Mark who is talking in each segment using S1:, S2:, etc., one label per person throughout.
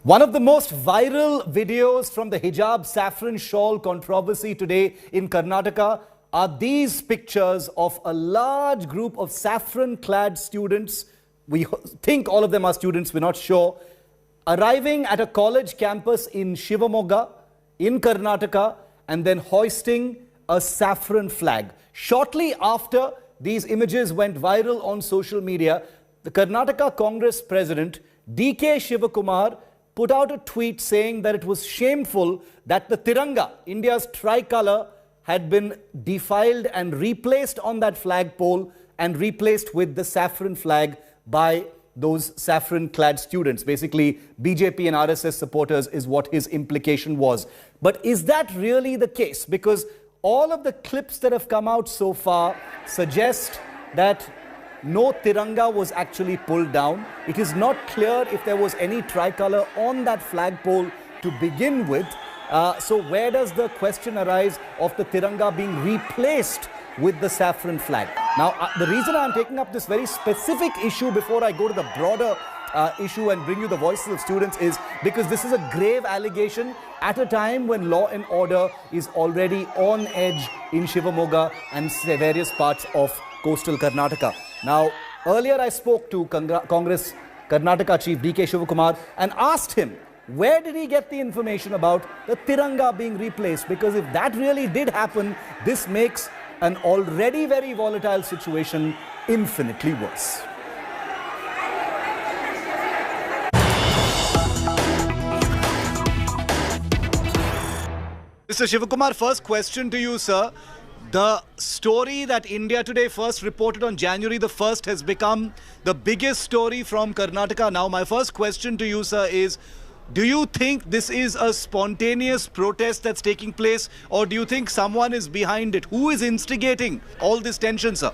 S1: One of the most viral videos from the hijab saffron shawl controversy today in Karnataka are these pictures of a large group of saffron-clad students. We think all of them are students, we're not sure, arriving at a college campus in Shivamogga, in Karnataka, and then hoisting a saffron flag. Shortly after these images went viral on social media, the Karnataka Congress president, D.K. Shivakumar, put out a tweet saying that it was shameful that the Tiranga, India's tricolour, had been defiled and replaced on that flagpole and replaced with the saffron flag by those saffron-clad students. Basically, BJP and RSS supporters is what his implication was. But is that really the case? Because all of the clips that have come out so far suggest that no Tiranga was actually pulled down. It is not clear if there was any tricolour on that flagpole to begin with. So where does the question arise of the Tiranga being replaced with the saffron flag? Now, the reason I'm taking up this very specific issue before I go to the broader issue and bring you the voices of students is because this is a grave allegation at a time when law and order is already on edge in Shivamogga and various parts of coastal Karnataka. Now, earlier I spoke to Congress Karnataka Chief D.K. Shivakumar and asked him, where did he get the information about the Tiranga being replaced? Because if that really did happen, this makes an already very volatile situation infinitely worse. Mr. Shivakumar, first question to you, sir. The story that India Today first reported on January the 1st has become the biggest story from Karnataka. Now, my first question to you, sir, is do you think this is a spontaneous protest that's taking place, or do you think someone is behind it? Who is instigating all this tension, sir?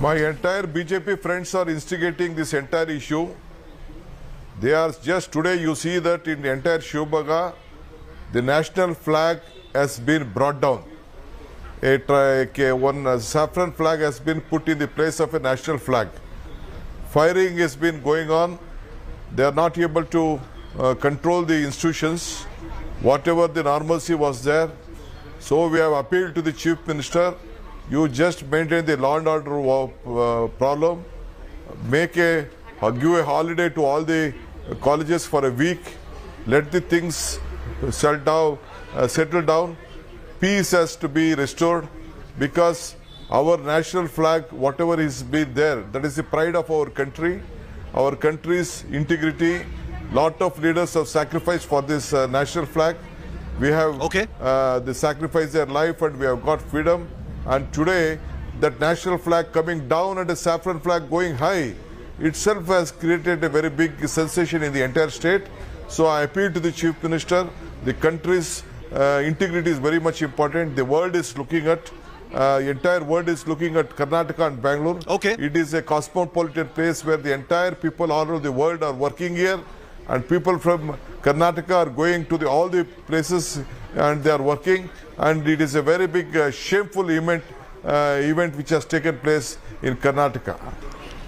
S2: My entire BJP friends are instigating this entire issue. They are just today, you see that in the entire Shivamogga, the national flag has been brought down. One saffron flag has been put in the place of a national flag. Firing has been going on. They are not able to control the institutions. Whatever the normalcy was there. So we have appealed to the Chief Minister. You just maintain the law and order problem. Give a holiday to all the colleges for a week. Let the things settle down. Peace has to be restored because our national flag, whatever is been there, that is the pride of our country, our country's integrity. Lot of leaders have sacrificed for this national flag. We have they sacrificed their life and we have got freedom. And today, that national flag coming down and a saffron flag going high itself has created a very big sensation in the entire state. So I appeal to the Chief Minister. The country's integrity is very much important. The world is looking at, the entire world is looking at Karnataka and Bangalore. It is a cosmopolitan place where the entire people all over the world are working here. And people from Karnataka are going to all the places and they are working. And it is a very big shameful event which has taken place in Karnataka.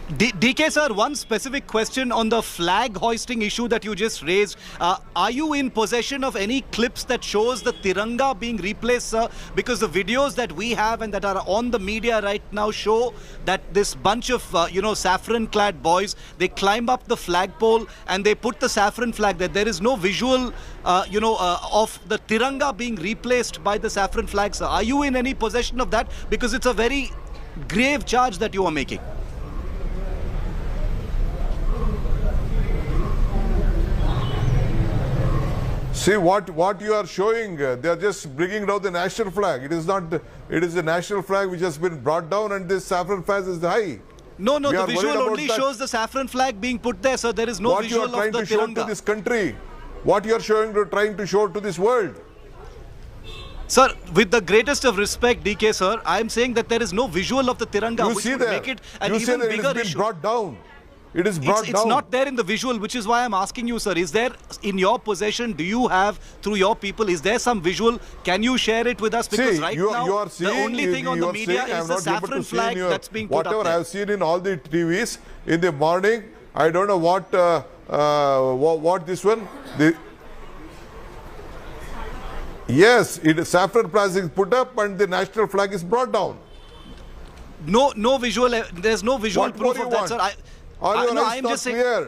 S1: DK sir, one specific question on the flag hoisting issue that you just raised. Are you in possession of any clips that shows the Tiranga being replaced, sir? Because the videos that we have and that are on the media right now show that this bunch of, saffron-clad boys, they climb up the flagpole and they put the saffron flag there. There is no visual, of the Tiranga being replaced by the saffron flag, sir. Are you in any possession of that? Because it's a very grave charge that you are making.
S2: See what you are showing, they are just bringing down the national flag. It is not, it is the national flag which has been brought down and this saffron flag is high.
S1: No, the visual only shows the saffron flag being put there, so there is no visual of the Tiranga.
S2: What you are trying to show to this country, what you are trying to show to this world.
S1: Sir, with the greatest of respect, DK sir, I am saying that there is no visual of the Tiranga which would make it an even bigger issue.
S2: Brought down. It is brought down.
S1: It's not there in the visual, which is why I'm asking you, sir. Is there in your possession, do you have, through your people, is there some visual? Can you share it with us? Because right now, the only thing on the media is the saffron flag that's being put up there.
S2: Whatever I have seen in all the TVs in the morning, I don't know what this one. Yes, saffron flag is put up and the national flag is brought down.
S1: No visual. There's no visual proof of that, sir. I am just saying.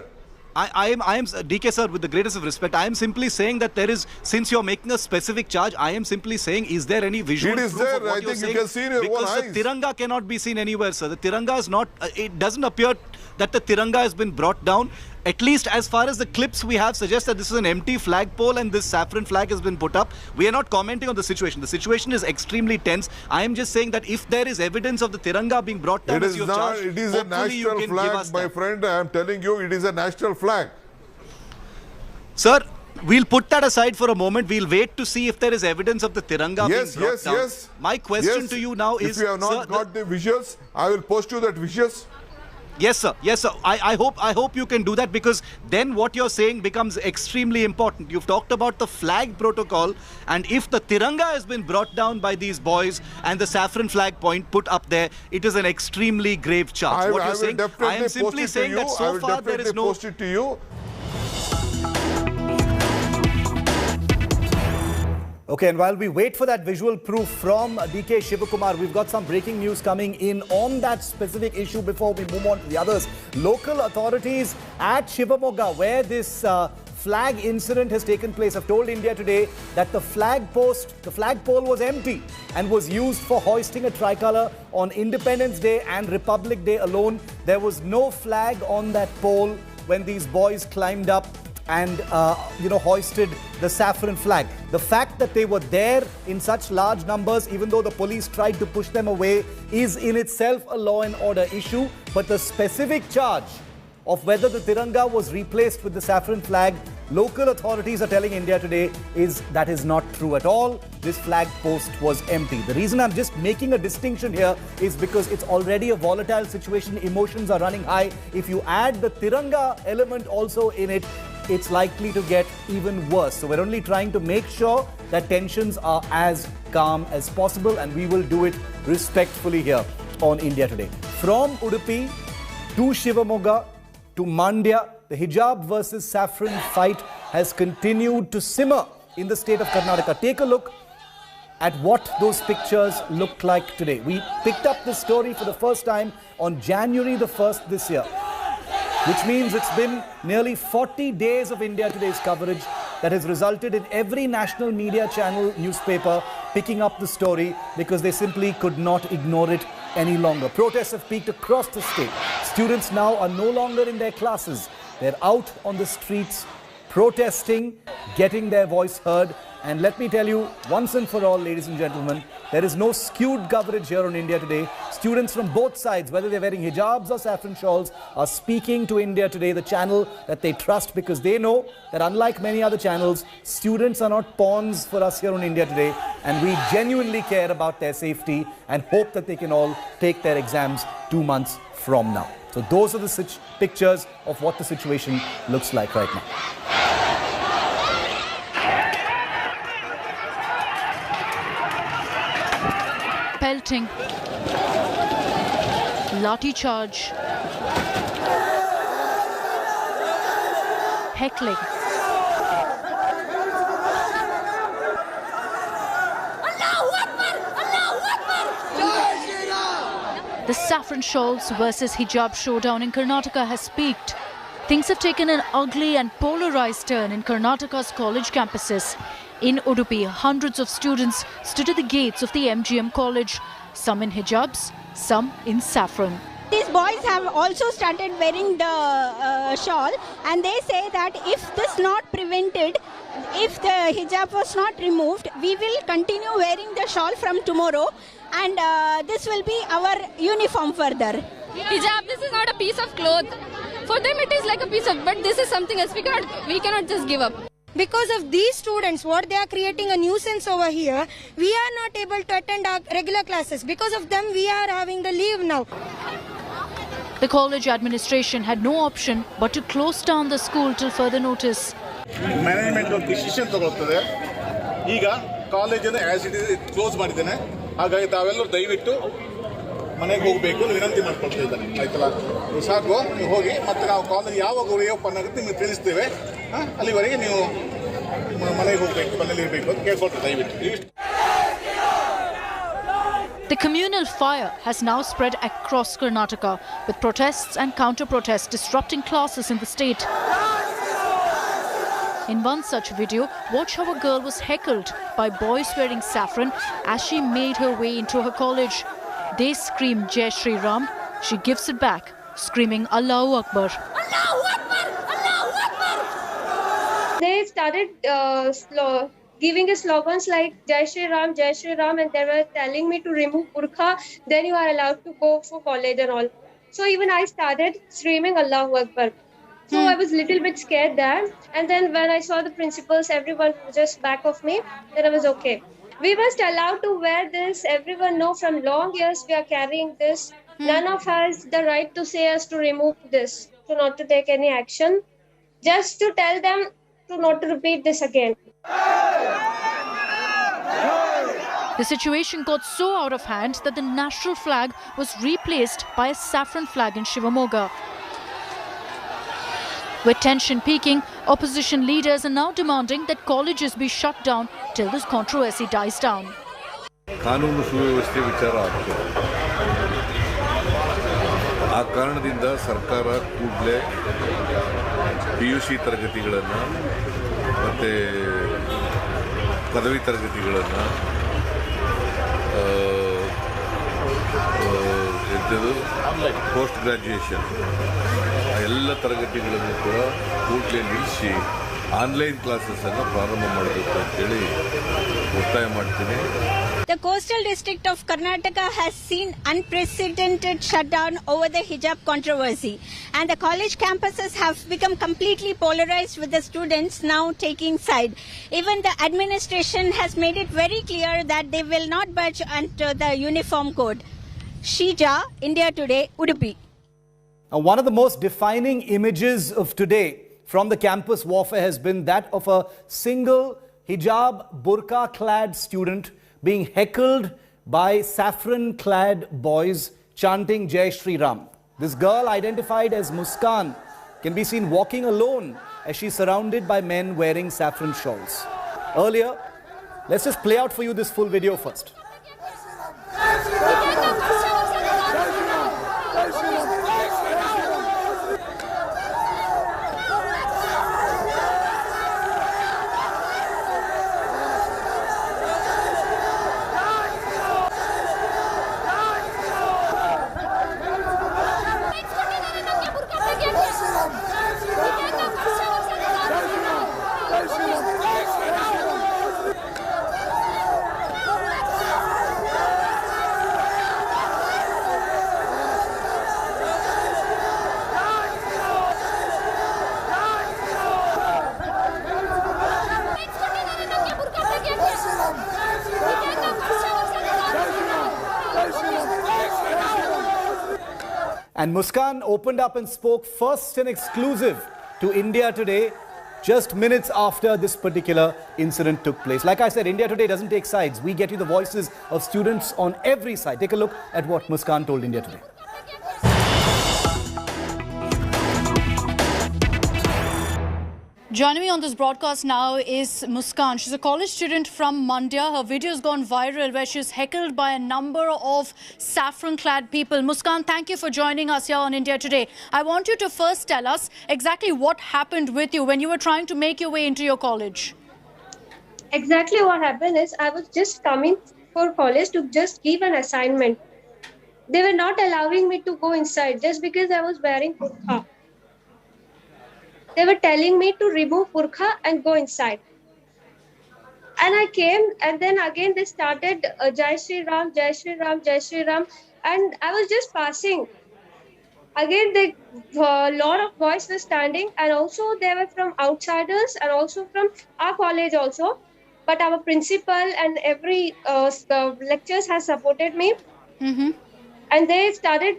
S1: I am DK sir, with the greatest of respect, I am simply saying that there is, since you're making a specific charge, I am simply saying, is there any visual proof of what you're saying?
S2: You can see in your own eyes.
S1: Because the Tiranga cannot be seen anywhere, sir. The Tiranga is not, it doesn't appear that the Tiranga has been brought down. At least as far as the clips we have suggest that this is an empty flagpole and this saffron flag has been put up. We are not commenting on the situation. The situation is extremely tense. I am just saying that if there is evidence of the Tiranga being brought down,
S2: it is a national flag, my friend. I am telling you, it is a national flag.
S1: Sir, we'll put that aside for a moment. We'll wait to see if there is evidence of the Tiranga being brought down.
S2: Yes.
S1: My question to you now is,
S2: if you have not got the visuals, I will post you that visuals.
S1: Yes, sir. Yes, sir. I hope you can do that, because then what you're saying becomes extremely important. You've talked about the flag protocol, and if the Tiranga has been brought down by these boys and the saffron flag put up there, it is an extremely grave charge. What you're saying, I am simply saying that so far there is no.
S2: Post it to you.
S1: Okay, and while we wait for that visual proof from DK Shivakumar, we've got some breaking news coming in on that specific issue before we move on to the others. Local authorities at Shivamogga, where this flag incident has taken place, have told India Today that the flagpole was empty and was used for hoisting a tricolour on Independence Day and Republic Day alone. There was no flag on that pole when these boys climbed up and hoisted the saffron flag. The fact that they were there in such large numbers, even though the police tried to push them away, is in itself a law and order issue. But the specific charge of whether the Tiranga was replaced with the saffron flag, local authorities are telling India Today that is not true at all. This flag post was empty. The reason I'm just making a distinction here is because it's already a volatile situation. Emotions are running high. If you add the Tiranga element also in it, it's likely to get even worse. So we're only trying to make sure that tensions are as calm as possible, and we will do it respectfully here on India Today. From Udupi to Shivamogga to Mandya, the hijab versus saffron fight has continued to simmer in the state of Karnataka. Take a look at what those pictures look like today. We picked up this story for the first time on January the 1st this year, which means it's been nearly 40 days of India Today's coverage that has resulted in every national media channel, newspaper picking up the story because they simply could not ignore it any longer. Protests have peaked across the state. Students now are no longer in their classes. They're out on the streets protesting, getting their voice heard. And let me tell you, once and for all, ladies and gentlemen, there is no skewed coverage here on India Today. Students from both sides, whether they're wearing hijabs or saffron shawls, are speaking to India Today, the channel that they trust, because they know that unlike many other channels, students are not pawns for us here on India Today, and we genuinely care about their safety and hope that they can all take their exams 2 months from now. So those are the pictures of what the situation looks like right now.
S3: Pelting, lathi charge, heckling. The saffron shawls versus hijab showdown in Karnataka has peaked. Things have taken an ugly and polarized turn in Karnataka's college campuses. In Udupi, hundreds of students stood at the gates of the MGM college, some in hijabs, some in saffron.
S4: These boys have also started wearing the shawl, and they say that if this not prevented, if the hijab was not removed, we will continue wearing the shawl from tomorrow, and this will be our uniform further.
S5: Hijab, this is not a piece of cloth. For them it is like a piece of, but this is something else. We cannot just give up.
S6: Because of these students, what they are creating a nuisance over here, we are not able to attend our regular classes. Because of them, we are having the leave now.
S3: The college administration had no option but to close down the school till further notice.
S7: Management of decision ತಗೊಳ್ತದೆ. ಈಗ ಕಾಲೇಜನ್ನು as it is close ಮಾಡಿದ್ದೇನೆ. ಹಾಗಾಗಿ ತಾವೆಲ್ಲರೂ ದಯವಿಟ್ಟು ಮನೆಗೆ ಹೋಗಬೇಕು ಅಂತ ವಿನಂತಿ ಮಾಡ್ಕೊಳ್ತಾ ಇದ್ದಾರೆ. ಆಯ್ತಲ್ಲ, ನೀವು ಸಾಕು, ನೀವು ಹೋಗಿ ಮತ್ತೆ ನಾವು ಕಾಲೇಜ್ ಯಾವಾಗ ಓಪನ್ ಆಗುತ್ತೆ ನಿಮಗೆ ತಿಳಿಸ್ತೇವೆ. ಅಲ್ಲಿವರೆಗೆ ನೀವು ಮನೆಗೆ ಹೋಗಬೇಕು, ಮನೇಲಿ ಇರಬೇಕು ಅಂತ ಕೇಳ್ಕೊಳ್ತಾರೆ ದಯವಿಟ್ಟು.
S3: The communal fire has now spread across Karnataka, with protests and counter-protests disrupting classes in the state. In one such video, watch how a girl was heckled by boys wearing saffron as she made her way into her college. They scream Jai Shri Ram. She gives it back, screaming Allahu Akbar.
S6: Allahu Akbar! Allahu Akbar! They started giving slogans like Jai Shri Ram, and they were telling me to remove burqa, then you are allowed to go for college and all. So even I started screaming Allahu Akbar. So I was a little bit scared there. And then when I saw the principals, everyone was just back of me, then I was okay. We must allow to wear this. Everyone know from long years we are carrying this. None of us the right to say us to remove this, to not to take any action. Just to tell them to not to repeat this again.
S3: The situation got so out of hand that the national flag was replaced by a saffron flag in Shivamogga. With tension peaking, opposition leaders are now demanding that colleges be shut down till this controversy dies down.
S8: ಕಾನೂನು ಸುವ್ಯವಸ್ಥೆ ವಿಚಾರ ಆಗ್ತದೆ. ಆ ಕಾರಣದಿಂದ ಸರ್ಕಾರ ಕೂಡಲೇ PUC ತರಗತಿಗಳನ್ನು ಮತ್ತು ಪದವಿ ತರಗತಿಗಳನ್ನು ಪೋಸ್ಟ್ ಗ್ರ್ಯಾಜುಯೇಷನ್ ಎಲ್ಲ ತರಗತಿಗಳನ್ನು ಕೂಡ ಕೂಡಲೇ ನಿಲ್ಲಿಸಿ ಆನ್ಲೈನ್ ಕ್ಲಾಸಸ್ಸನ್ನು ಪ್ರಾರಂಭ ಮಾಡಬೇಕು ಅಂತೇಳಿ ಒತ್ತಾಯ ಮಾಡ್ತೀನಿ.
S4: The coastal district of Karnataka has seen unprecedented shutdown over the hijab controversy, and the college campuses have become completely polarized, with the students now taking side. Even the administration has made it very clear that they will not budge under the uniform code. Shija, India Today, Udupi.
S1: Now, one of the most defining images of today from the campus warfare has been that of a single hijab burqa-clad student being heckled by saffron-clad boys chanting Jai Shri Ram. This girl, identified as Muskan, can be seen walking alone as she's surrounded by men wearing saffron shawls. Earlier, let's just play out for you this full video first. And Muskan opened up and spoke first and exclusive to India Today just minutes after this particular incident took place. Like I said, India Today doesn't take sides. We get you the voices of students on every side. Take a look at what Muskan told India Today.
S3: Joining me on this broadcast now is Muskan. She's a college student from Mandya. Her video has gone viral where she's heckled by a number of saffron-clad people. Muskan, thank you for joining us here on India Today. I want you to first tell us exactly what happened with you when you were trying to make your way into your college.
S6: Exactly what happened is I was just coming for college to just give an assignment. They were not allowing me to go inside just because I was wearing burqa. They were telling me to remove burqa and go inside. And I came, and then again they started Jai Shri Ram, Jai Shri Ram, Jai Shri Ram. And I was just passing. Again, a lot of boys were standing, and also they were from outsiders and also from our college also. But our principal and every the lectures has supported me. And they started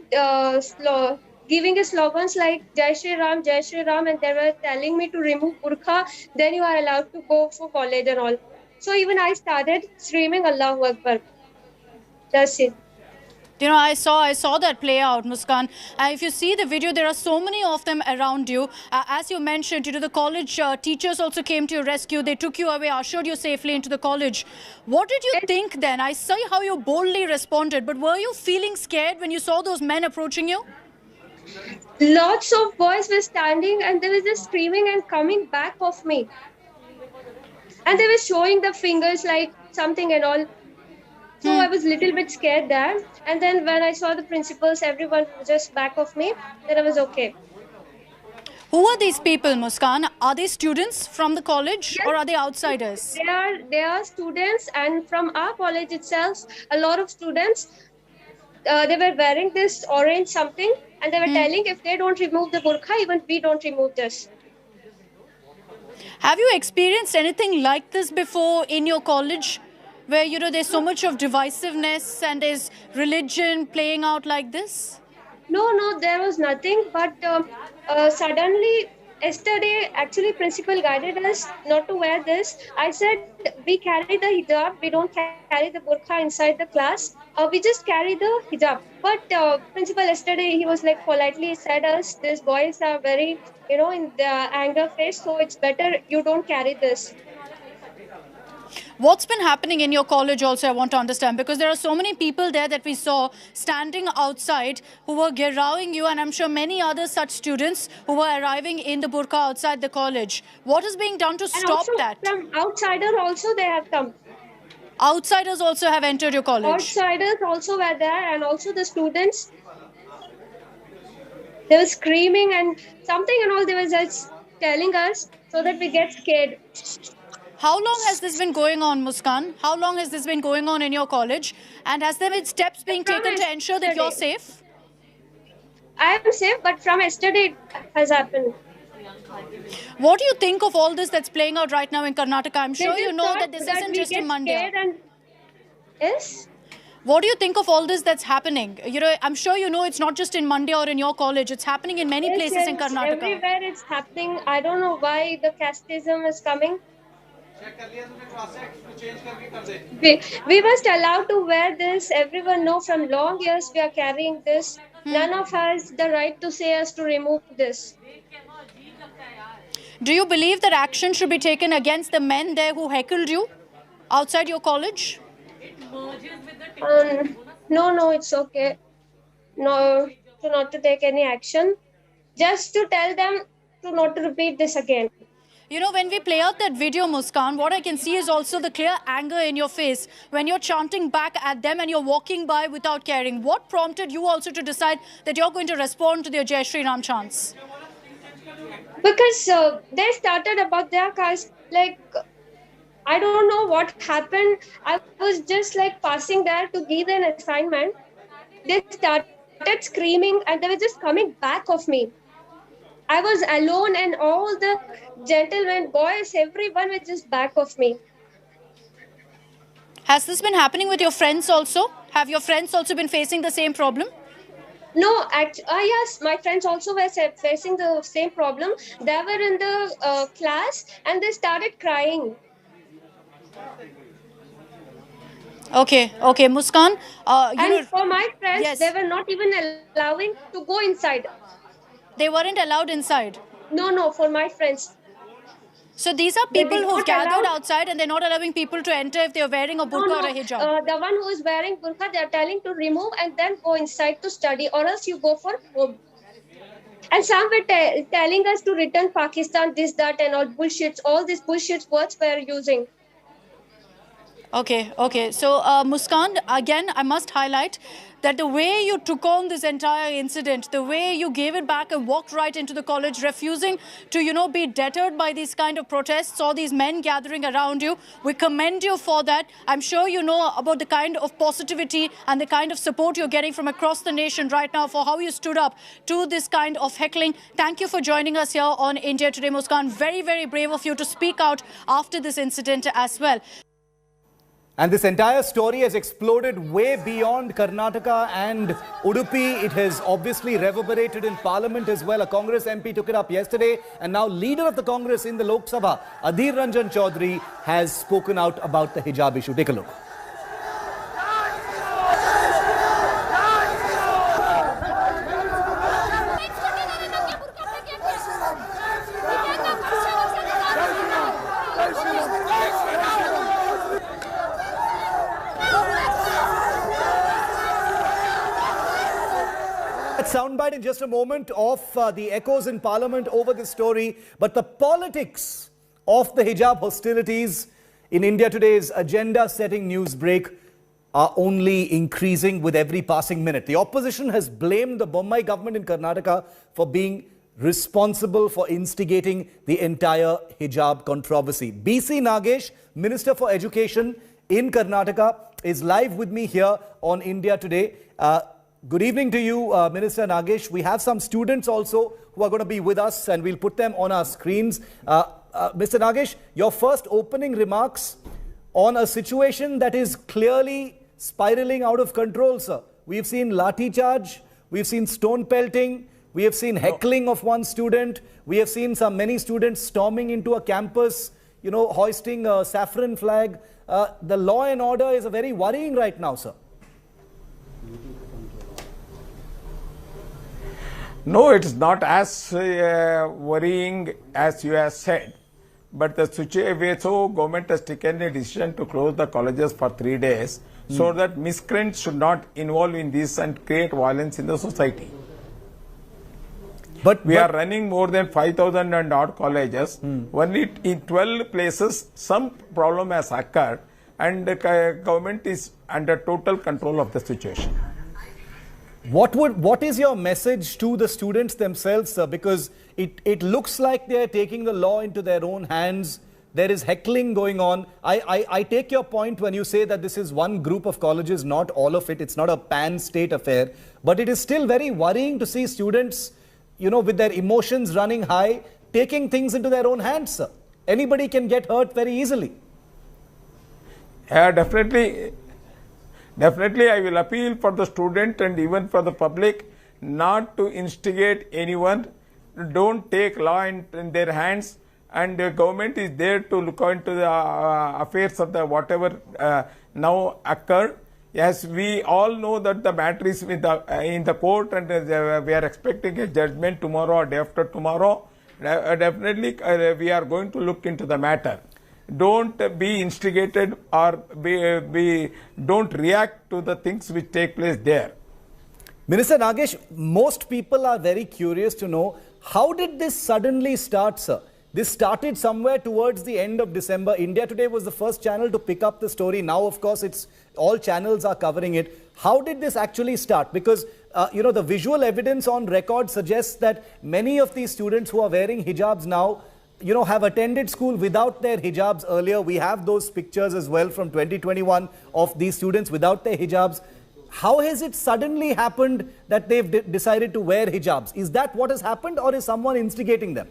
S6: giving slogans like Jai Shri Ram, Jai Shri Ram, and they were telling me to remove burqa, then you are allowed to go for college and all. So even I started screaming Allahu Akbar. That's it.
S3: You know, I saw that play out, Muskan. If you see the video, there are so many of them around you. As you mentioned, you know, the college teachers also came to your rescue. They took you away, ushered you safely into the college. What did you think then? I saw how you boldly responded, but were you feeling scared when you saw those men approaching you?
S6: Lots of boys were standing and they were just screaming and coming back of me. And they were showing the fingers like something and all. So I was a little bit scared there. And then when I saw the principals, everyone just back of me, then I was okay.
S3: Who are these people, Muskan? Are they students from the college,
S6: Yes.
S3: or are they outsiders?
S6: They are students, and from our college itself, a lot of students, they were wearing this orange something, and they were telling if they don't remove the burqa, even we don't remove this.
S3: Have you experienced anything like this before in your college, where, you know, there's so much of divisiveness and there's religion playing out like this?
S6: No, there was nothing. But suddenly, yesterday, actually, principal guided us not to wear this. I said, we carry the hijab. We don't carry the burqa inside the class. We just carry the hijab. But principal yesterday, he was like politely said us, these boys are very, you know, in the anger phase. So it's better you don't carry this.
S3: What's been happening in your college also, I want to understand, because there are so many people there that we saw standing outside who were guerrilling you, and I'm sure many other such students who were arriving in the burqa outside the college. What is being done to stop that?
S6: From outsider also they have come.
S3: Outsiders also have entered your college.
S6: Outsiders also were there, and also the students. They were screaming and something and all. They were just telling us so that we get scared.
S3: How long has this been going on, Muskan? How long has this been going on in your college? And has there been steps being taken to ensure that you're safe?
S6: I am safe, but from yesterday it has happened.
S3: What do you think of all this that's playing out right now in Karnataka? I'm sure you know that this isn't just in Mandya.
S6: Yes?
S3: What do you think of all this that's happening? You know, I'm sure you know it's not just in Mandya or in your college. It's happening in many places in Karnataka.
S6: Everywhere it's happening. I don't know why the casteism is coming. We must allow to wear this. Everyone know from long years we are carrying this. None of us the right to say us to remove this.
S3: Do you believe that action should be taken against the men there who heckled you outside your college?
S6: No, it's okay. No, not to take any action. Just to tell them to not to repeat this again.
S3: You know, when we play out that video, Muskan, what I can see is also the clear anger in your face when you're chanting back at them and you're walking by without caring. What prompted you also to decide that you're going to respond to their Jai Shri Ram chants?
S6: Because they started about their caste, like, I don't know what happened. I was just like passing there to give an assignment. They started screaming and they were just coming back of me. I was alone and all the gentlemen, boys, everyone was just back of me.
S3: Has this been happening with your friends also? Have your friends also been facing the same problem?
S6: No, yes, my friends also were facing the same problem. They were in the class and they started crying.
S3: Okay, Muskan.
S6: For my friends,
S3: yes,
S6: they were not even allowing to go inside.
S3: They weren't allowed inside?
S6: No, for my friends.
S3: So these are people who've gathered outside and they're not allowing people to enter if they're wearing a burqa or a hijab?
S6: The one who is wearing burqa, they're telling to remove and then go inside to study, or else you go for home. And some were telling us to return Pakistan, this, that, and all bullshits. All these bullshit words we're using.
S3: Okay. So, Muskan, again, I must highlight that the way you took on this entire incident, the way you gave it back and walked right into the college, refusing to, be deterred by these kind of protests or these men gathering around you, we commend you for that. I'm sure you know about the kind of positivity and the kind of support you're getting from across the nation right now for how you stood up to this kind of heckling. Thank you for joining us here on India Today, Muskan. Very, very brave of you to speak out after this incident as well.
S1: And this entire story has exploded way beyond Karnataka and Udupi. It has obviously reverberated in Parliament as well. A Congress MP took it up yesterday, and now leader of the Congress in the Lok Sabha, Adhir Ranjan Chaudhary, has spoken out about the hijab issue. Take a look. Soundbite in just a moment of the echoes in Parliament over this story, but the politics of the hijab hostilities in India today's agenda-setting news break are only increasing with every passing minute. The opposition has blamed the Bommai government in Karnataka for being responsible for instigating the entire hijab controversy. BC Nagesh, Minister for Education in Karnataka, is live with me here on India Today. Good evening to you, Minister Nagesh. We have some students also who are going to be with us, and we'll put them on our screens. Mr. Nagesh, your first opening remarks on a situation that is clearly spiraling out of control, sir. We've seen lathi charge, we've seen stone pelting, we have seen heckling of one student, we have seen many students storming into a campus, hoisting a saffron flag. The law and order is very worrying right now, sir.
S9: No, it's not as worrying as you have said. But the situation, so government has taken a decision to close the colleges for 3 days so that miscreants should not involve in this and create violence in the society. But we are running more than 5,000 and odd colleges. Only in 12 places, some problem has occurred, and the government is under total control of the situation.
S1: What is your message to the students themselves, sir? Because it looks like they are taking the law into their own hands. There is heckling going on. I take your point when you say that this is one group of colleges, not all of it. It's not a pan-state affair. But it is still very worrying to see students, with their emotions running high, taking things into their own hands, sir. Anybody can get hurt very easily.
S9: Definitely, I will appeal for the student and even for the public not to instigate anyone. Don't take law in their hands, and the government is there to look into the affairs of the whatever now occurred. Yes, we all know that the matter is in the court, and we are expecting a judgment tomorrow or day after tomorrow. Definitely, we are going to look into the matter. Don't be instigated or don't react to the things which take place there.
S1: Minister Nagesh, most people are very curious to know, how did this suddenly start, sir? This started somewhere towards the end of December. India Today was the first channel to pick up the story. Now, of course, all channels are covering it. How did this actually start? Because, the visual evidence on record suggests that many of these students who are wearing hijabs now, have attended school without their hijabs earlier. We have those pictures as well from 2021 of these students without their hijabs. How has it suddenly happened that they've decided to wear hijabs? Is that what has happened, or is someone instigating them?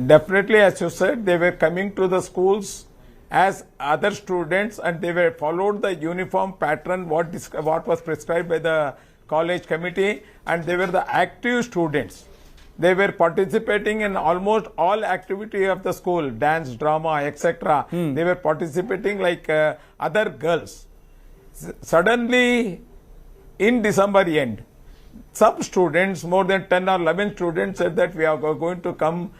S9: Definitely, as you said, they were coming to the schools as other students, and they were followed the uniform pattern what was prescribed by the college committee, and they were the active students. They were participating in almost all activity of the school, dance, drama, etc. They were participating like other girls. Suddenly, in December end, some students, more than 10 or 11 students, said that we are going to come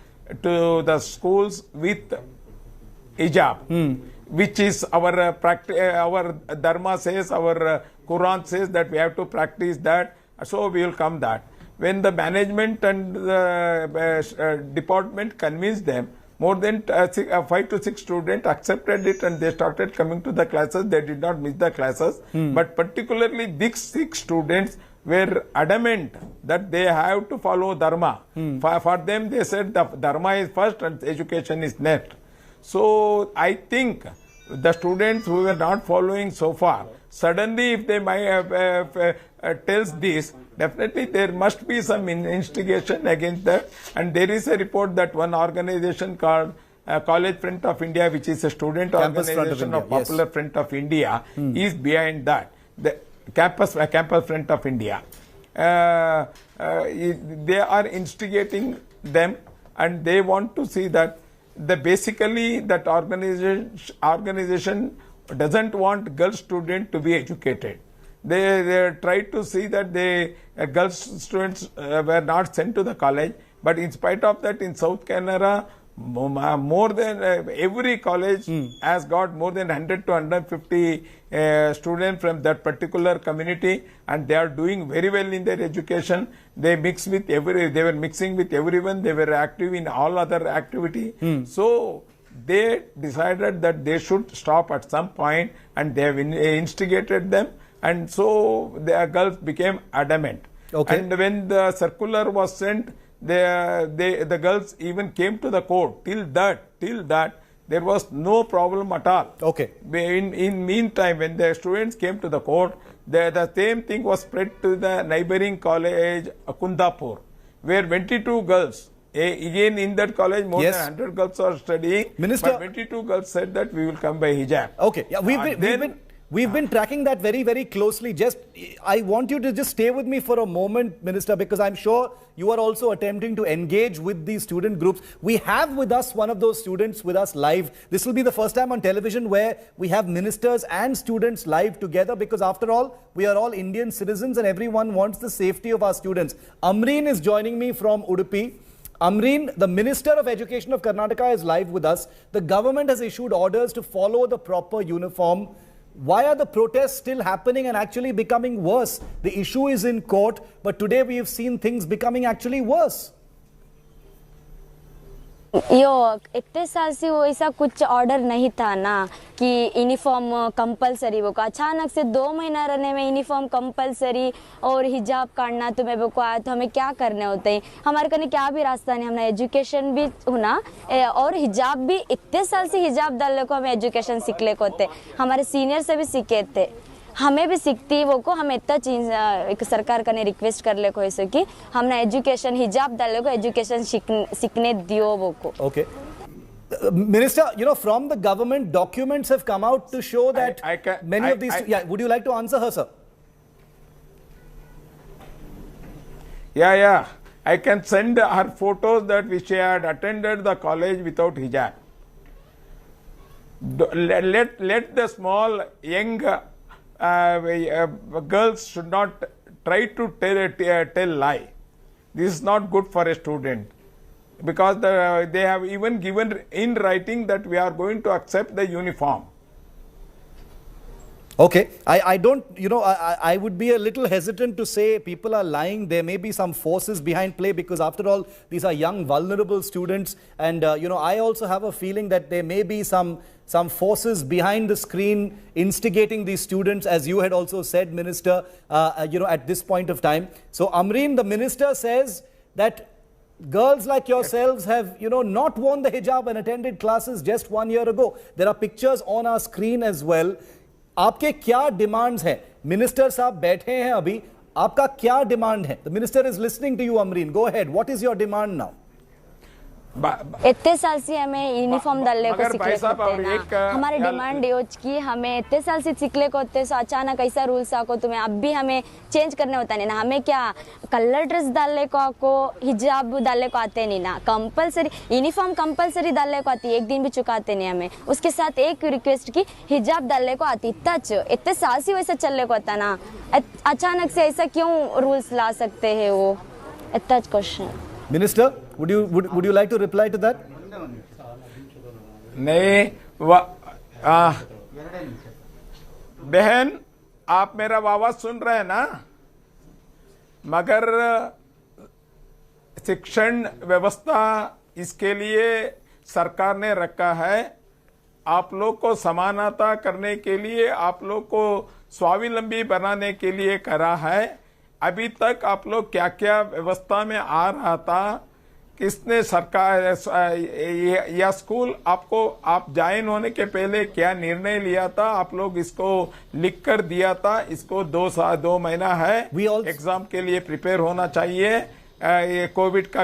S9: to the schools with hijab, which is our our Dharma says, our Quran says that we have to practice that, so we will come that. When the management and the department convinced them, more than 5 to 6 students accepted it, and they started coming to the classes. They did not miss the classes, but particularly these 6 students were adamant that they have to follow Dharma. For them, they said the Dharma is first and education is next. So I think the students who were not following so far, suddenly if they might tells this, definitely there must be some instigation against that. And there is a report that one organization called College Front of India, which is a student
S1: Campus
S9: organization
S1: Front of India,
S9: Popular Front of India, is behind that. The Campus Front of India. They are instigating them, and they want to see that basically that organization doesn't want girl student to be educated. They try to see that girl students were not sent to the college, but in spite of that, in South Canara, more than every college has got more than 100 to 150 students from that particular community, and they are doing very well in their education. They mix with they were mixing with everyone. They were active in all other activity. So they decided that they should stop at some point, and they have instigated them, and so the girls became adamant.
S1: Okay.
S9: And when the circular was sent, the girls even came to the court. Till that there was no problem at all.
S1: Okay.
S9: In meantime, when the students came to the court, the same thing was spread to the neighboring college, Kundapur, where 22 girls, again in that college more than 100 girls are studying.
S1: Minister,
S9: but 22 girls said that we will come by hijab.
S1: Okay, yeah, we've been tracking that very, very closely. I want you to just stay with me for a moment, Minister, because I'm sure you are also attempting to engage with these student groups. We have with us one of those students with us live. This will be the first time on television where we have ministers and students live together, because after all, we are all Indian citizens and everyone wants the safety of our students. Amreen is joining me from Udupi. Amreen, the Minister of Education of Karnataka is live with us. The government has issued orders to follow the proper uniform. Why are the protests still happening and actually becoming worse? The issue is in court, but today we have seen things becoming actually worse.
S10: इतने साल से वो ऐसा कुछ order नहीं था ना कि यूनिफॉर्म कंपलसरी वो अचानक से 2 महीना रहने में यूनिफॉर्म कंपलसरी और हिजाब काटना तुम्हें वो आया तो हमें क्या करने होते हैं हमारे करने क्या भी रास्ता नहीं हमने एजुकेशन भी होना और हिजाब भी इतने साल से हिजाब डालने को हमें एजुकेशन सीखने को होते हमारे सीनियर से भी सीखे थे हमें भी सीखती वो को हम इतना चीज एक सरकार का ने रिक्वेस्ट कर ले को ऐसे कि हमने एजुकेशन हिजाब डाले को एजुकेशन सीखने दियो वो को
S1: Okay. Minister, you know, from the government, documents have come out to show that many of these... would you like to answer her, sir?
S9: Yeah. I can send her photos that she had attended the college without hijab. Let the small, young girls should not try to tell lie. This is not good for a student, because they have even given in writing that we are going to accept the uniform.
S1: Okay, I don't, you know, I would be a little hesitant to say people are lying. There may be some forces behind play, because after all, these are young, vulnerable students. And, you know, I also have a feeling that there may be some forces behind the screen instigating these students, as you had also said, Minister, you know, at this point of time. So, Amreen, the Minister says that girls like yourselves have, you know, not worn the hijab and attended classes just 1 year ago. There are pictures on our screen as well. आपके क्या demands हैं? Minister साहब बैठे हैं अभी, आपका क्या demand है? The minister is listening to you, Amreen. Go ahead. What is your demand now?
S10: इतने साल से हमें यूनिफॉर्म डालने को सीखले को होते ना हमारे डिमांड ये कि हमें इतने साल से सीखले को होते सो अचानक ऐसा रूल्स आको तुम्हें अब भी हमें चेंज करने होता नहीं ना हमें क्या कलर ड्रेस डालने को आको हिजाब डालने को आते नहीं ना कंपलसरी यूनिफॉर्म कंपलसरी डालने को आती एक दिन भी चुकाते नहीं हमें उसके साथ एक रिक्वेस्ट की हिजाब डालने को आती टच इतने साल से वैसा चलने को होता ना अचानक से ऐसा क्यों रूल्स ला सकते हैं वो इतना question
S1: Minister, would you like to reply to that?
S9: नहीं बहन आप मेरा आवाज सुन रहे हैं ना मगर शिक्षण व्यवस्था इसके लिए सरकार ने रखा है आप लोग को समानता करने के लिए आप लोग को स्वावलंबी बनाने के लिए करा है अभी तक आप लोग क्या क्या व्यवस्था में आ रहा था किसने सरकार या स्कूल आपको आप ज्वाइन होने के पहले क्या निर्णय लिया था आप लोग इसको लिख कर दिया था इसको 2 महीना है एग्जाम के लिए प्रिपेयर होना चाहिए ये कोविड का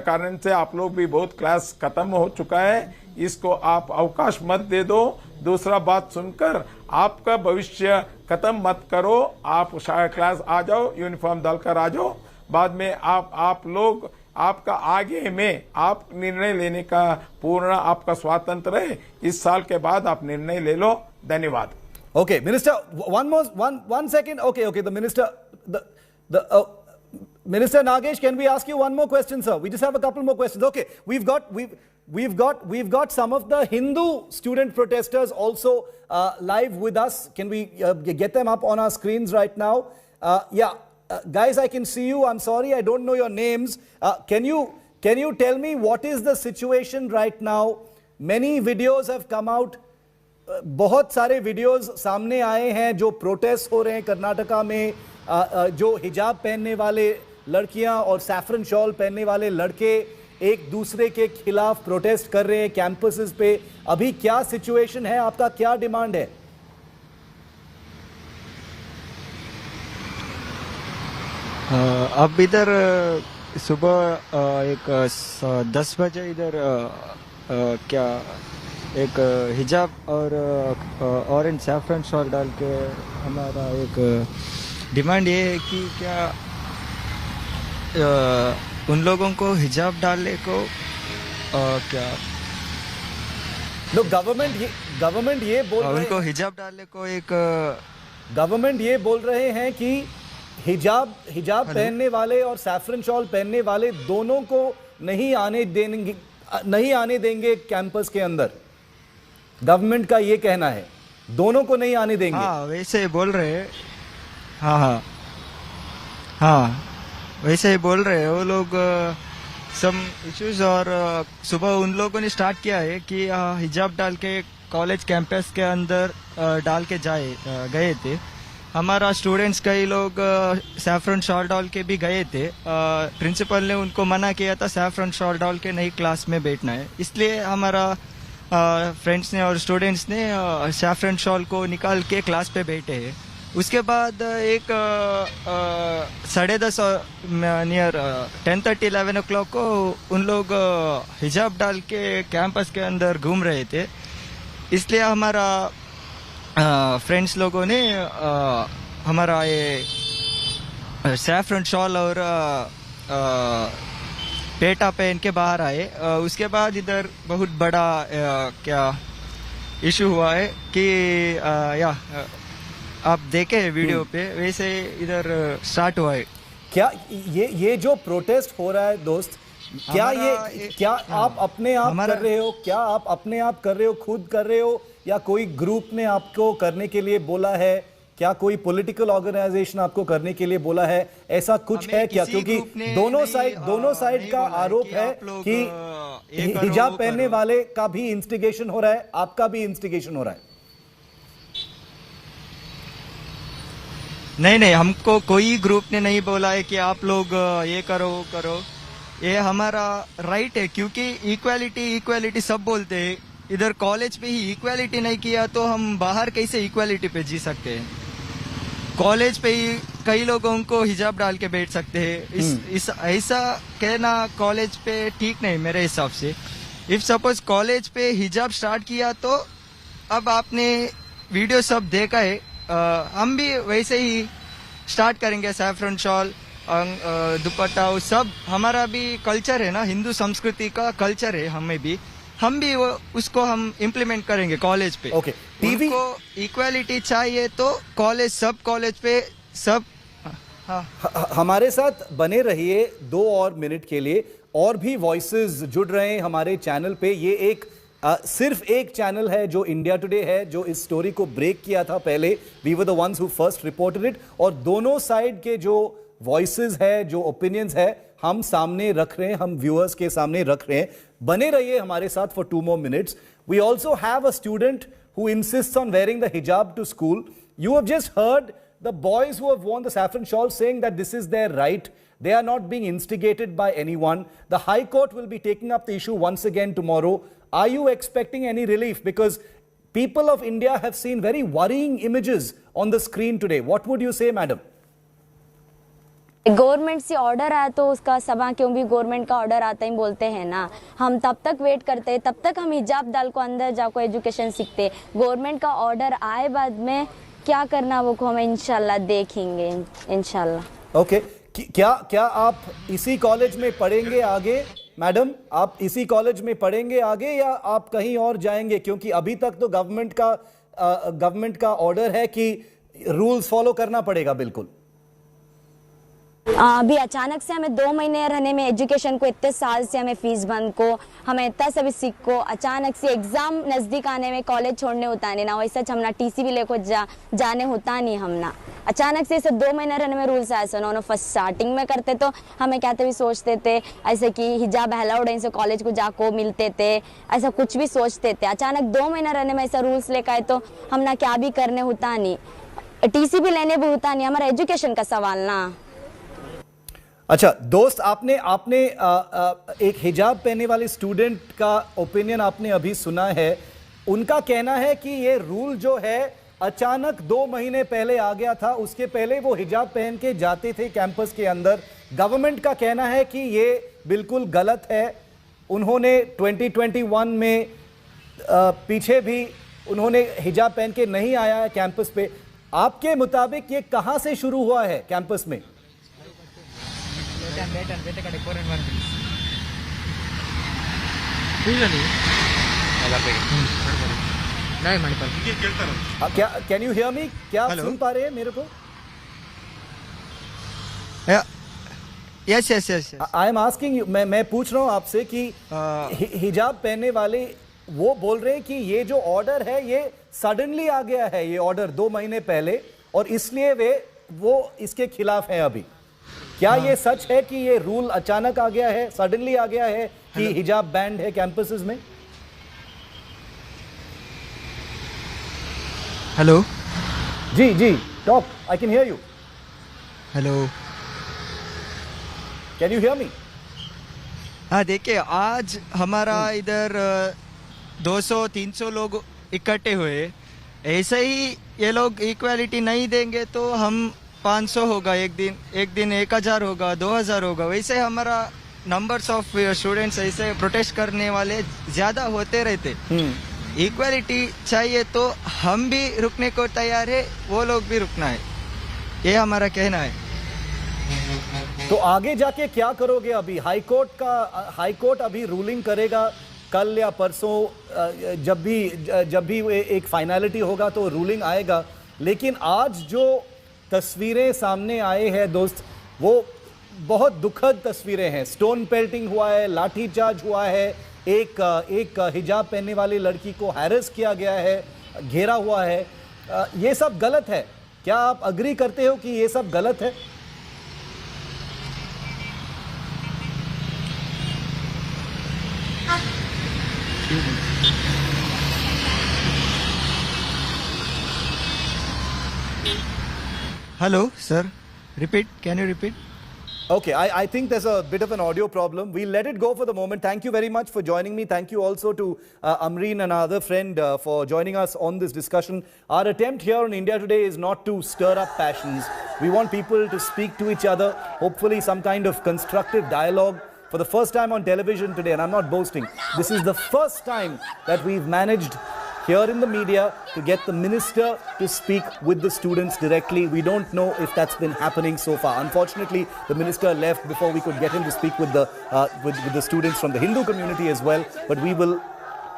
S9: कारण से आप लोग भी बहुत क्लास खत्म हो चुका है, इसको आप अवकाश मत दे दो। दूसरा बात सुनकर आपका भविष्य खत्म मत करो, आप क्लास आ जाओ, यूनिफॉर्म डालकर आ जाओ। बाद में आप लोग आपका आगे में आप निर्णय लेने का पूर्ण आपका स्वातंत्र है। इस साल के बाद आप निर्णय ले लो। धन्यवाद।
S1: Okay, Minister, one second. Okay, the Minister, Minister Nagesh, can we ask you one more question, sir? We just have a couple more questions. Okay, we've got some of the Hindu student protesters also live with us. Can we get them up on our screens right now? Guys, I can see you. I'm sorry, I don't know your names. Can you tell me what is the situation right now? Many videos have come out. बहुत सारे videos सामने आए हैं जो protest हो रहे हैं कर्नाटका में, जो हिजाब पहनने वाले लड़कियां और सैफरन शॉल पहनने वाले लड़के एक दूसरे के खिलाफ प्रोटेस्ट कर रहे हैं कैंपसेस पे। अभी क्या सिचुएशन है, आपका क्या डिमांड है?
S11: अब इधर सुबह एक 10 बजे इधर क्या एक हिजाब और ऑरेंज सैफरन शॉल डाल के हमारा एक डिमांड ये है कि क्या उन लोगों को हिजाब डालने को क्या
S1: गवर्नमेंट ये बोल रहे
S11: उनको हिजाब डालने को एक
S1: गवर्नमेंट ये बोल रहे हैं कि हिजाब पहनने वाले और सैफरन शॉल पहनने वाले दोनों को नहीं आने देंगे कैंपस के अंदर। गवर्नमेंट का ये कहना है, दोनों को नहीं आने देंगे।
S11: हाँ, वैसे बोल रहे हैं। हाँ, वैसे ही बोल रहे हैं वो लोग सम इश्यूज। और सुबह उन लोगों ने स्टार्ट किया है कि हिजाब डाल के कॉलेज कैंपस के अंदर डाल के गए थे। हमारा स्टूडेंट्स कई लोग सैफरन शॉल डाल के भी गए थे। प्रिंसिपल ने उनको मना किया था सैफरन शॉल डाल के नहीं क्लास में बैठना है, इसलिए हमारा फ्रेंड्स ने और स्टूडेंट्स ने सैफरन शॉल को निकाल के क्लास पे बैठे हैं। उसके बाद एक 10:30 नियर 10:30-11 o'clock को उन लोग हिजाब डाल के कैंपस के अंदर घूम रहे थे, इसलिए हमारा फ्रेंड्स लोगों ने हमारा ये सैफरन शॉल और पेटा पहन के बाहर आए। उसके बाद इधर बहुत बड़ा क्या इशू हुआ है कि आप देखे वीडियो पे, वैसे इधर स्टार्ट हुआ है।
S1: क्या ये जो प्रोटेस्ट हो रहा है दोस्त, क्या आप अपने आप कर रहे हो? क्या आप अपने आप कर रहे हो, खुद कर रहे हो, या कोई ग्रुप ने आपको करने के लिए बोला है? क्या कोई पॉलिटिकल ऑर्गेनाइजेशन आपको करने के लिए बोला है? ऐसा कुछ है क्या? क्योंकि दोनों साइड का आरोप है कि हिजाब पहनने वाले का भी इंस्टिगेशन हो रहा है, आपका भी इंस्टिगेशन हो रहा है।
S11: नहीं, हमको कोई ग्रुप ने नहीं बोला है कि आप लोग ये करो वो करो। ये हमारा राइट है, क्योंकि इक्वालिटी सब बोलते हैं। इधर कॉलेज पे ही इक्वालिटी नहीं किया तो हम बाहर कैसे इक्वालिटी पे जी सकते हैं? कॉलेज पे ही कई लोगों को हिजाब डाल के बैठ सकते हैं। ऐसा कहना कॉलेज पे ठीक नहीं मेरे हिसाब से। इफ सपोज कॉलेज पे हिजाब स्टार्ट किया तो अब आपने वीडियो सब देखा है, हम भी वैसे ही स्टार्ट करेंगे। सैफरन शॉल, दुपट्टा, सब हमारा भी कल्चर है ना, हिंदू संस्कृति का कल्चर है। हम भी उसको हम इम्प्लीमेंट करेंगे कॉलेज पे।
S1: ओके, टीवी
S11: को इक्वालिटी चाहिए तो सब कॉलेज पे सब।
S1: हमारे साथ बने रहिए 2 और मिनट के लिए। और भी वॉइसेस जुड़ रहे हैं हमारे चैनल पे। ये एक सिर्फ एक चैनल है जो इंडिया टुडे है, जो इस स्टोरी को ब्रेक किया था पहले। We were the ones who first reported it. और दोनों साइड के जो वॉइसेस है, जो ओपिनियंस है, हम सामने रख रहे हैं, हम व्यूअर्स के सामने रख रहे हैं। बने रहिए हमारे साथ for 2 more minutes. We also have a student who insists on wearing the hijab to school. You have just heard the boys who have worn the saffron shawl saying that this is their right. They are not being instigated by anyone. The High Court will be taking up the issue once again tomorrow. Are you expecting any relief? Because people of India have seen very worrying images on the screen today. What would you say, madam?
S10: Government से order आया तो उसका सभा क्यों भी government का order आता ही बोलते हैं ना, हम तब तक वेट करते हैं, तब तक हम हिजाब डाल को अंदर जाको एजुकेशन सीखते। गवर्नमेंट का ऑर्डर आए बाद में क्या करना वो को हम इंशाल्लाह देखेंगे इंशाल्लाह।
S1: ओके, क्या आप इसी कॉलेज में पढ़ेंगे आगे मैडम? आप इसी कॉलेज में पढ़ेंगे आगे या आप कहीं और जाएंगे? क्योंकि अभी तक तो गवर्नमेंट का ऑर्डर है कि रूल्स फॉलो करना पड़ेगा बिल्कुल।
S10: अभी अचानक से हमें 2 महीने रहने में एजुकेशन को, इतने साल से हमें फीस बंद को, हमें इतना सभी सीख को, अचानक से एग्जाम नजदीक आने में कॉलेज छोड़ने होता नहीं ना, वैसा हमना टीसी भी लेको जाने होता नहीं हमना। अचानक से 2 महीने रहने में रूल्स आए सुनो। फर्स्ट स्टार्टिंग में करते तो हमें कहते भी सोचते थे ऐसे कि हिजाब अलाउड है, कॉलेज को जाको मिलते थे, ऐसा कुछ भी सोचते थे। अचानक 2 महीने रहने में ऐसा रूल्स लेकर आए तो हमना क्या भी करने होता नहीं, टीसी भी लेने भी होता नहीं, हमारा एजुकेशन का सवाल ना।
S1: अच्छा दोस्त, आपने एक हिजाब पहनने वाले स्टूडेंट का ओपिनियन आपने अभी सुना है। उनका कहना है कि ये रूल जो है अचानक 2 महीने पहले आ गया था, उसके पहले वो हिजाब पहन के जाते थे कैंपस के अंदर। गवर्नमेंट का कहना है कि ये बिल्कुल गलत है। उन्होंने 2021 में पीछे भी उन्होंने हिजाब पहन के नहीं आया है कैंपस पे। आपके मुताबिक ये कहां से शुरू हुआ है कैंपस में? क्या कैन यू हियर मी? क्या आप सुन पा रहे हैं मेरे को?
S11: Yes
S1: I am asking you, मैं पूछ रहा हूं आपसे कि हिजाब पहनने वाले वो बोल रहे हैं कि ये जो ऑर्डर है ये सडनली आ गया है, ये ऑर्डर 2 महीने पहले, और इसलिए वो इसके खिलाफ है अभी। क्या ये सच है कि ये रूल अचानक आ गया है, सडनली आ गया है कि हिजाब बैंड है कैंपसेस में?
S11: Hello
S1: G talk, I can hear you.
S11: Hello,
S1: can you hear me?
S11: हाँ देखिए, आज हमारा इधर 200-300 लोग इकट्ठे हुए। ऐसे ही ये लोग इक्वालिटी नहीं देंगे तो हम 500 होगा एक दिन 1000 होगा, 2000 होगा। वैसे हमारा नंबर्स ऑफ स्टूडेंट्स ऐसे प्रोटेस्ट करने वाले ज्यादा होते रहते। इक्वालिटी चाहिए तो हम भी रुकने को तैयार है, वो लोग भी रुकना है, ये हमारा कहना है।
S1: तो आगे जाके क्या करोगे? अभी हाईकोर्ट अभी रूलिंग करेगा कल या परसों, जब भी एक फाइनलिटी होगा तो रूलिंग आएगा। लेकिन आज जो तस्वीरें सामने आए हैं दोस्त, वो बहुत दुखद तस्वीरें हैं। स्टोन पेल्टिंग हुआ है, लाठीचार्ज हुआ है, एक हिजाब पहनने वाली लड़की को हैरेस किया गया है, घेरा हुआ है। ये सब गलत है। क्या आप अग्री करते हो कि ये सब गलत है?
S11: Hello, sir. Repeat. Can you repeat?
S1: Okay, I think there's a bit of an audio problem. We'll let it go for the moment. Thank you very much for joining me. Thank you also to Amreen and our other friend for joining us on this discussion. Our attempt here on India Today is not to stir up passions. We want people to speak to each other, hopefully some kind of constructive dialogue. For the first time on television today, and I'm not boasting, this is the first time that we've managed here in the media to get the minister to speak with the students directly. We don't know if that's been happening so far. Unfortunately, the minister left before we could get him to speak with the students from the Hindu community as well. But we will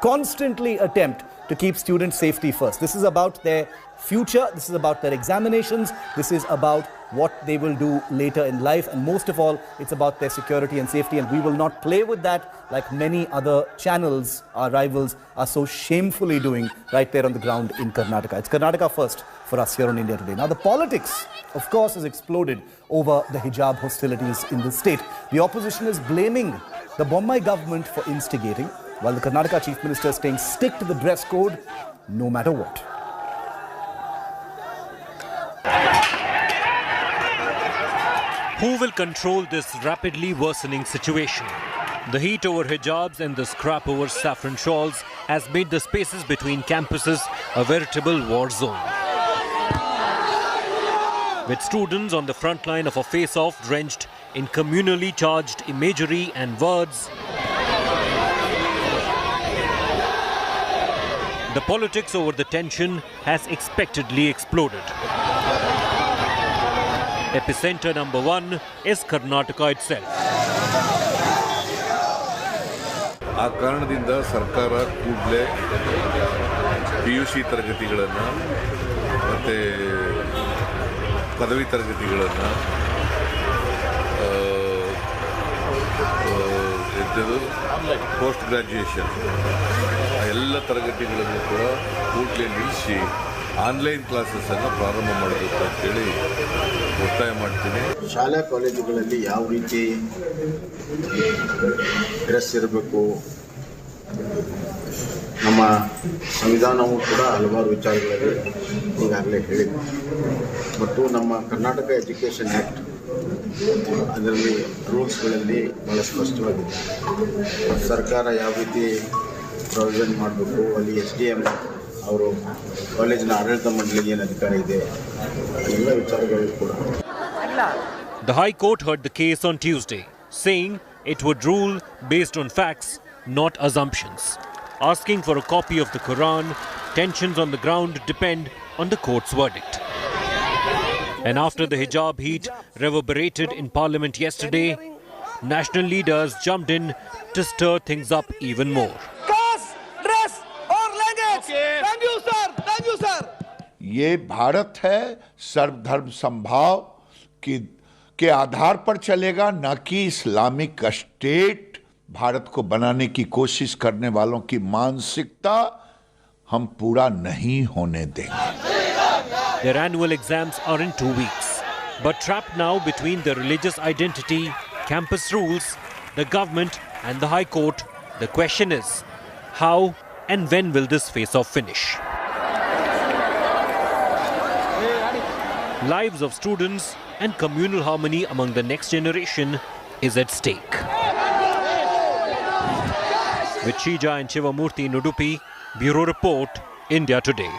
S1: constantly attempt to keep students' safety first. This is about their future. This is about their examinations. This is about what they will do later in life. And most of all, it's about their security and safety. And we will not play with that like many other channels, our rivals, are so shamefully doing right there on the ground in Karnataka. It's Karnataka first for us here on India Today. Now, the politics, of course, has exploded over the hijab hostilities in the state. The opposition is blaming the Bombay government for instigating, while the Karnataka Chief Minister is saying stick to the dress code no matter what.
S12: Who will control this rapidly worsening situation? The heat over hijabs and the scrap over saffron shawls has made the spaces between campuses a veritable war zone. with students on the front line of a face-off drenched in communally charged imagery and words. The politics over the tension has expectedly exploded. Epicenter number one is Karnataka itself.
S8: ಆ ಕಾರಣದಿಂದ ಸರ್ಕಾರ ಕೂಡಲೇ PUC ತರಗತಿಗಳನ್ನು ಮತ್ತು ಪದವಿ ತರಗತಿಗಳನ್ನು post graduation ಎಲ್ಲ ತರಗತಿಗಳನ್ನು ಕೂಡ ಕೂಡಲೇ ನಿಲ್ಲಿಸಿ ಆನ್ಲೈನ್ ಕ್ಲಾಸಸ್ ಅನ್ನು ಪ್ರಾರಂಭ ಮಾಡಬೇಕು ಅಂತೇಳಿ ಒತ್ತಾಯ ಮಾಡ್ತೀನಿ.
S13: ಶಾಲಾ ಕಾಲೇಜುಗಳಲ್ಲಿ ಯಾವ ರೀತಿ ಡ್ರೆಸ್ ಇರಬೇಕು, ನಮ್ಮ ಸಂವಿಧಾನವೂ ಕೂಡ ಹಲವಾರು ವಿಚಾರಗಳಲ್ಲಿ ಈಗಾಗಲೇ ಹೇಳಿದೆ. ಮತ್ತು ನಮ್ಮ ಕರ್ನಾಟಕ ಎಜುಕೇಷನ್ ಆ್ಯಕ್ಟ್ ಅದರಲ್ಲಿ ರೂಲ್ಸ್ಗಳಲ್ಲಿ ಭಾಳ ಸ್ಪಷ್ಟವಾಗಿದೆ. ಸರ್ಕಾರ ಯಾವ ರೀತಿ ಪ್ರೊವಿಷನ್ ಮಾಡಬೇಕು, ಅಲ್ಲಿ SDM ಅವರು ಕಾಲೇಜಿನ ಆಡಳಿತ ಮಂಡಳಿಗೆ ಏನು ಅಧಿಕಾರ ಇದೆ, ಎಲ್ಲ ವಿಚಾರಗಳು ಕೂಡ.
S12: The High Court heard the case on Tuesday, saying it would rule based on facts, not assumptions. Asking for a copy of the Quran, tensions on the ground depend on the court's verdict. And after the hijab heat reverberated in Parliament yesterday, national leaders jumped in to stir things up even more.
S14: ये भारत है, सर्वधर्म समभाव के आधार पर चलेगा, न कि Islamic state Bharat को बनाने की कोशिश करने वालों की मानसिकता हम पूरा नहीं होने देंगे.
S12: Their annual exams are in 2 weeks, but trapped now between their religious identity, campus rules, the government and the High Court, the question is, how and when will this face-off finish? Lives of students and communal harmony among the next generation is at stake. With Shija and Shivamurthy in Udupi, Bureau Report, India Today.